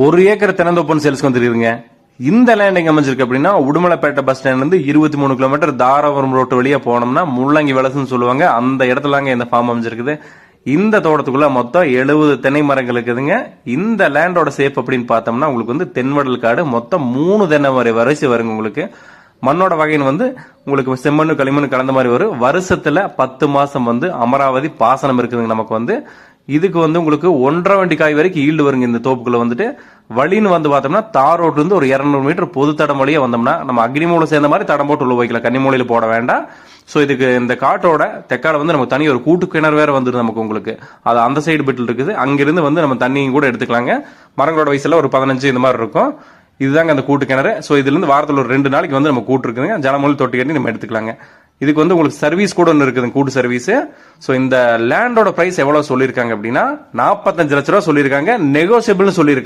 1 acre தென்னந்தோப்புன்னு சேல்ஸ்க்கு வந்துருக்குங்க. இந்த land எங்க அமைஞ்சிருக்கு அப்படின்னா உடுமலைப்பேட்டை பஸ் ஸ்டாண்ட்ல இருந்து 23 கிலோமீட்டர் தாராபுரம் ரோட்டு வழியா போனோம்னா முள்ளங்கி வலசுன்னு சொல்லுவாங்க. அந்த இடத்துலங்க இந்த ஃபார்ம் அமைஞ்சிருக்குது. இந்த தோட்டத்துக்குள்ள மொத்தம் 70 தென்னை மரங்கள் இருக்குதுங்க. இந்த லேண்டோட சேஃப் அப்படின்னு பார்த்தோம்னா உங்களுக்கு வந்து தென்வடல் காடு மொத்தம் 3 தென்னை மரம் வரிசை வருங்க. உங்களுக்கு மண்ணோட வகைன்னு வந்து உங்களுக்கு செம்மண்ணு களிமண்ணு கலந்த மாதிரி வரும். வருஷத்துல 10 மாசம் வந்து அமராவதி பாசனம் இருக்குதுங்க. நமக்கு வந்து இதுக்கு வந்து உங்களுக்கு 1.5 வண்டி காய் வரைக்கும் ஈல்டு வருங்க. இந்த தோப்புக்குள்ள வந்துட்டு வழின்னு வந்து பார்த்தோம்னா தார் ரோட்ல இருந்து ஒரு 200 மீட்டர் பொது தடம் வழியா வந்தோம்னா நம்ம அக்னிமூலை சேர்ந்த மாதிரி தடம் போட்டு உள்ள வைக்கலாம். கன்னிமூலையில போட வேண்டாம். ஸோ இதுக்கு இந்த காட்டோட தெக்கால வந்து நமக்கு தனி ஒரு கூட்டு கிணறு வேற வந்துடும் நமக்கு. உங்களுக்கு அது அந்த சைடு பெட்டில் இருக்குது. அங்கிருந்து வந்து நம்ம தண்ணியும் கூட எடுத்துக்கலாங்க. மரங்களோட வயசுல ஒரு 15 இந்த மாதிரி இருக்கும். இதுதாங்க அந்த கூட்டு கிணறு. ஸோ இதுல இருந்து வாரத்தில் ஒரு 2 நாளைக்கு வந்து நம்ம கூட்டு இருக்குதுங்க. ஜலமூலி தொட்டி கட்டி நம்ம எடுத்துக்கலாங்க. இதுக்கு வந்து உங்களுக்கு சர்வீஸ் கூட ஒன்று இருக்குது, கூட்டு சர்வீஸ். ஸோ இந்த லேண்டோட பிரைஸ் எவ்வளவு சொல்லியிருக்காங்க அப்படின்னா 45 லட்ச ரூபா சொல்லியிருக்காங்க. நெகோசியபிள்னு சொல்லியிருக்காங்க.